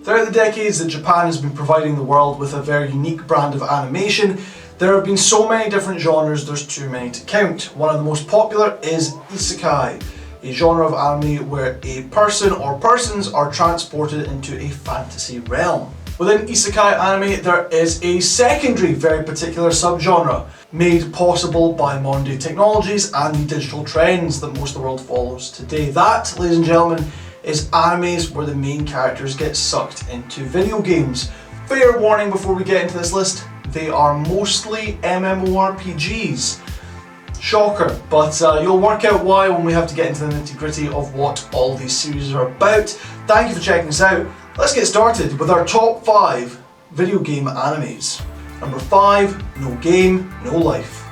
Throughout the decades that Japan has been providing the world with a very unique brand of animation, there have been so many different genres there's too many to count. One of the most popular is isekai, a genre of anime where a person or persons are transported into a fantasy realm. Within isekai anime there is a secondary, very particular subgenre, made possible by modern day technologies and the digital trends that most of the world follows today. That, ladies and gentlemen, is animes where the main characters get sucked into video games. Fair warning before we get into this list, they are mostly MMORPGs. Shocker, but you'll work out why when we have to get into the nitty-gritty of what all these series are about. Thank you for checking us out. Let's get started with our top 5 video game animes. Number 5, No Game, No Life.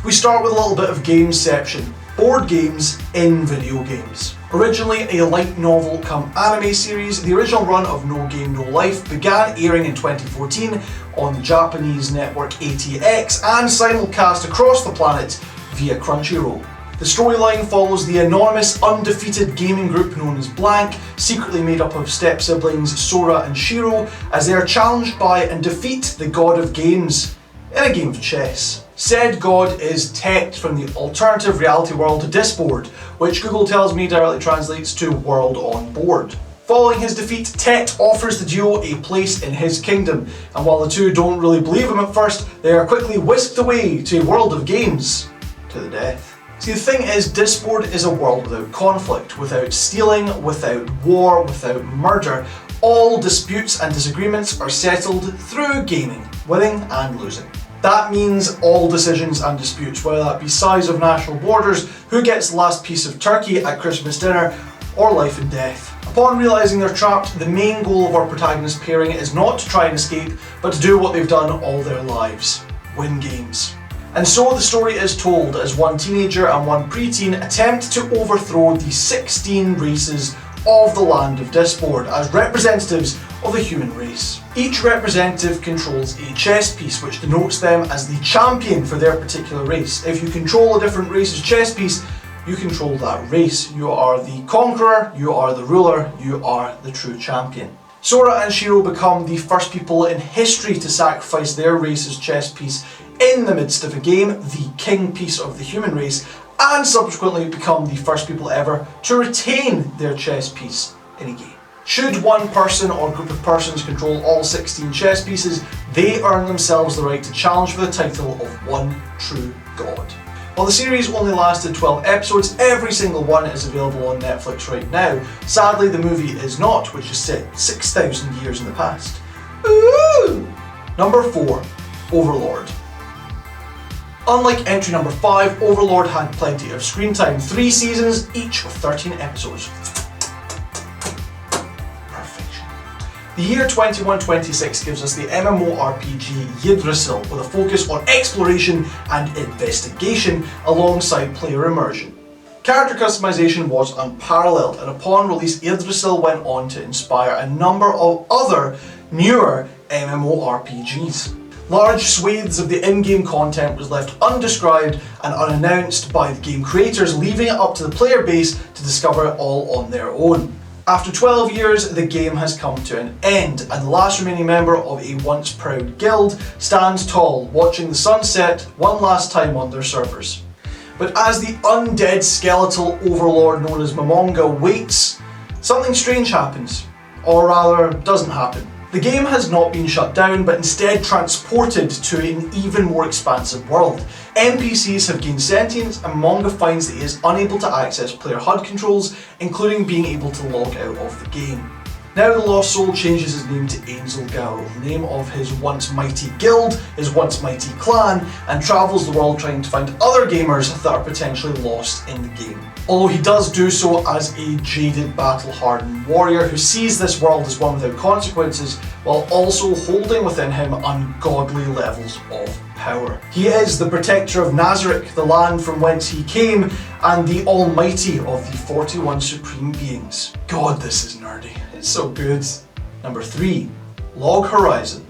We start with a little bit of gameception. Board games in video games. Originally a light novel come anime series, the original run of No Game No Life began airing in 2014 on the Japanese network ATX and simulcast across the planet via Crunchyroll. The storyline follows the enormous undefeated gaming group known as Blank, secretly made up of step-siblings Sora and Shiro, as they are challenged by and defeat the god of games in a game of chess. Said god is Tet from the alternative reality world Disboard, which Google tells me directly translates to World on Board. Following his defeat, Tet offers the duo a place in his kingdom, and while the two don't really believe him at first, they are quickly whisked away to a world of games, to the death. See, the thing is, Disboard is a world without conflict, without stealing, without war, without murder. All disputes and disagreements are settled through gaming, winning and losing. That means all decisions and disputes, whether that be size of national borders, who gets the last piece of turkey at Christmas dinner, or life and death. Upon realising they're trapped, the main goal of our protagonist pairing is not to try and escape, but to do what they've done all their lives: win games. And so the story is told as one teenager and one preteen attempt to overthrow the 16 races of the land of Disboard as representatives of the human race. Each representative controls a chess piece which denotes them as the champion for their particular race. If you control a different race's chess piece, you control that race. You are the conqueror, you are the ruler, you are the true champion. Sora and Shiro become the first people in history to sacrifice their race's chess piece in the midst of a game, the king piece of the human race, and subsequently become the first people ever to retain their chess piece in a game. Should one person or group of persons control all 16 chess pieces, they earn themselves the right to challenge for the title of one true god. While the series only lasted 12 episodes, every single one is available on Netflix right now. Sadly, the movie is not, which is set 6,000 years in the past. Ooh! Number 4, Overlord. Unlike entry number 5, Overlord had plenty of screen time, 3 seasons, each with 13 episodes. Perfection. The year 2126 gives us the MMORPG Yggdrasil, with a focus on exploration and investigation alongside player immersion. Character customization was unparalleled, and upon release Yggdrasil went on to inspire a number of other newer MMORPGs. Large swathes of the in-game content was left undescribed and unannounced by the game creators, leaving it up to the player base to discover it all on their own. After 12 years, the game has come to an end, and the last remaining member of a once proud guild stands tall, watching the sun set one last time on their servers. But as the undead skeletal overlord known as Momonga waits, something strange happens, or rather doesn't happen. The game has not been shut down, but instead transported to an even more expansive world. NPCs have gained sentience, and Momonga finds that he is unable to access player HUD controls, including being able to log out of the game. Now the Lost Soul changes his name to Angel Gao, the name of his once mighty guild, his once mighty clan, and travels the world trying to find other gamers that are potentially lost in the game. Although he does do so as a jaded, battle-hardened warrior who sees this world as one without consequences, while also holding within him ungodly levels of power. He is the protector of Nazarick, the land from whence he came, and the almighty of the 41 supreme beings. God, this is nerdy. It's so good. Number 3, Log Horizon.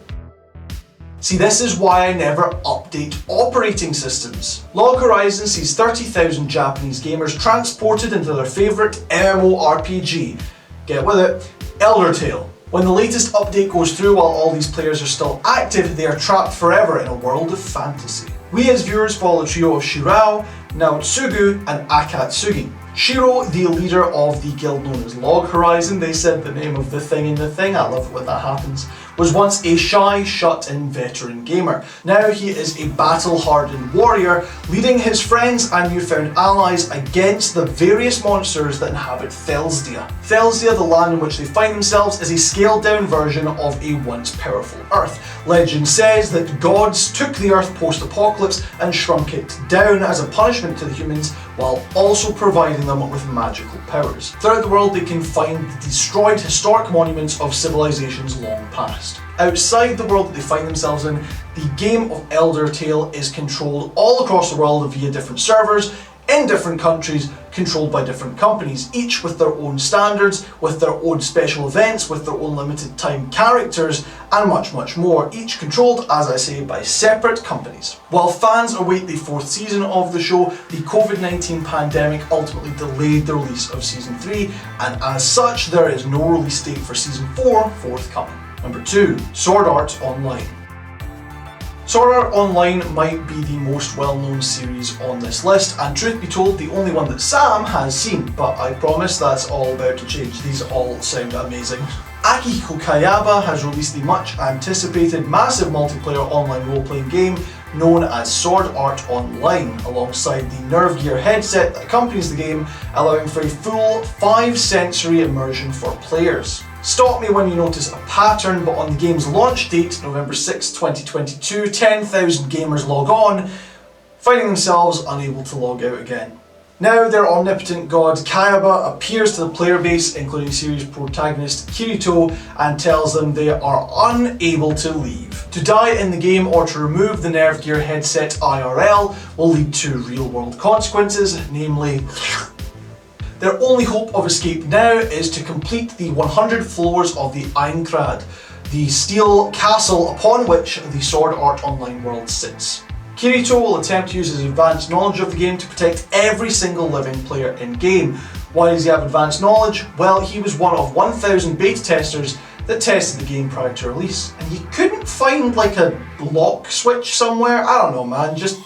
See, this is why I never update operating systems. Log Horizon sees 30,000 Japanese gamers transported into their favourite MMORPG. Get with it, Elder Tale. When the latest update goes through while all these players are still active, they are trapped forever in a world of fantasy. We as viewers follow the trio of Shirao, Naotsugu and Akatsugi. Shiro, the leader of the guild known as Log Horizon, they said the name of the thing in the thing, I love it when that happens, was once a shy, shut-in veteran gamer. Now he is a battle-hardened warrior, leading his friends and newfound allies against the various monsters that inhabit Thelsdia. Thelsdia, the land in which they find themselves, is a scaled-down version of a once powerful Earth. Legend says that gods took the Earth post-apocalypse and shrunk it down as a punishment to the humans, while also providing them with magical powers. Throughout the world they can find the destroyed historic monuments of civilizations long past. Outside the world that they find themselves in, the game of Elder Tale is controlled all across the world via different servers, in different countries, controlled by different companies, each with their own standards, with their own special events, with their own limited time characters, and much, much more, each controlled, as I say, by separate companies. While fans await the 4th season of the show, the COVID-19 pandemic ultimately delayed the release of Season 3, and as such, there is no release date for Season 4 forthcoming. Number 2. Sword Art Online. Sword Art Online might be the most well-known series on this list, and truth be told, the only one that Sam has seen, but I promise that's all about to change. These all sound amazing. Akihiko Kayaba has released the much-anticipated massive multiplayer online role-playing game known as Sword Art Online, alongside the Nerve Gear headset that accompanies the game, allowing for a full 5-sensory immersion for players. Stop me when you notice a pattern, but on the game's launch date, November 6, 2022, 10,000 gamers log on, finding themselves unable to log out again. Now their omnipotent god Kayaba appears to the player base, including series protagonist Kirito, and tells them they are unable to leave. To die in the game or to remove the Nerve Gear headset IRL will lead to real-world consequences, namely their only hope of escape now is to complete the 100 floors of the R-CADE, the steel castle upon which the Sword Art Online world sits. Kirito will attempt to use his advanced knowledge of the game to protect every single living player in-game. Why does he have advanced knowledge? Well, he was one of 1,000 beta testers that tested the game prior to release, and he couldn't find like a lock switch somewhere. I don't know, man, just,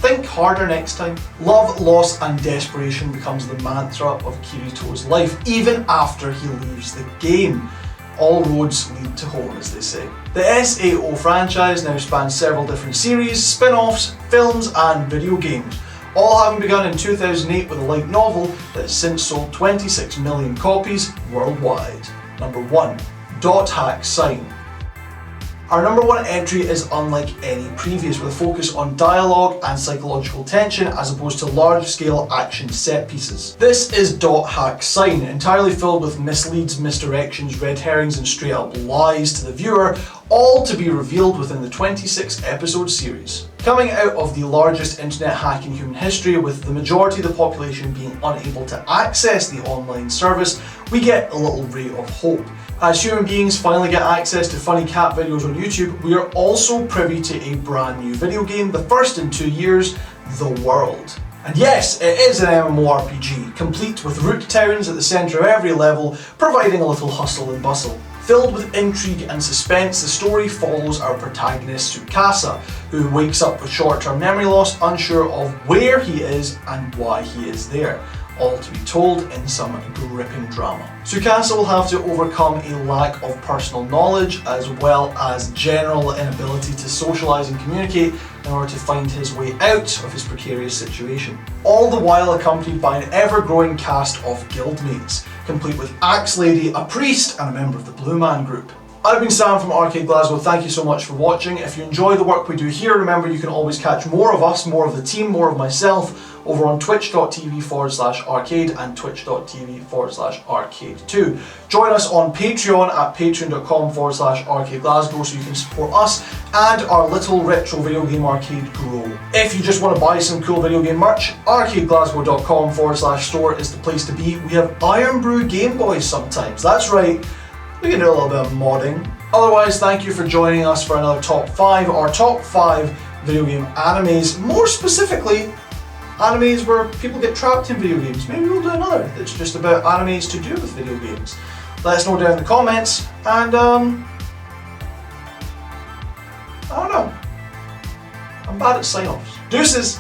think harder next time. Love, loss and desperation becomes the mantra of Kirito's life, even after he leaves the game. All roads lead to home, as they say. The SAO franchise now spans several different series, spin-offs, films and video games, all having begun in 2008 with a light novel that has since sold 26 million copies worldwide. Number 1. Dot Hack Sign. Our number 1 entry is unlike any previous, with a focus on dialogue and psychological tension as opposed to large-scale action set pieces. This is Dot Hack Sign, entirely filled with misleads, misdirections, red herrings and straight-up lies to the viewer, all to be revealed within the 26-episode series. Coming out of the largest internet hack in human history, with the majority of the population being unable to access the online service, we get a little ray of hope. As human beings finally get access to funny cat videos on YouTube, we are also privy to a brand new video game, the first in 2 years, The World. And yes, it is an MMORPG, complete with root towns at the centre of every level, providing a little hustle and bustle. Filled with intrigue and suspense, the story follows our protagonist Tsukasa, who wakes up with short-term memory loss, unsure of where he is and why he is there, all to be told in some gripping drama. Tsukasa will have to overcome a lack of personal knowledge as well as general inability to socialise and communicate in order to find his way out of his precarious situation. All the while accompanied by an ever-growing cast of guildmates, complete with Axe Lady, a priest and a member of the Blue Man Group. I've been Sam from R-CADE Glasgow, thank you so much for watching. If you enjoy the work we do here, remember you can always catch more of us, more of the team, more of myself over on twitch.tv/arcade and twitch.tv/arcade2. Join us on Patreon at patreon.com/arcade Glasgow so you can support us and our little retro video game arcade grow. If you just want to buy some cool video game merch, arcadeglasgow.com/store is the place to be. We have Iron Brew Game Boys sometimes, that's right. We can do a little bit of modding. Otherwise, thank you for joining us for another top 5, our top 5 video game animes. More specifically, animes where people get trapped in video games. Maybe we'll do another that's just about animes to do with video games. Let us know down in the comments, and I don't know. I'm bad at sign-offs. Deuces!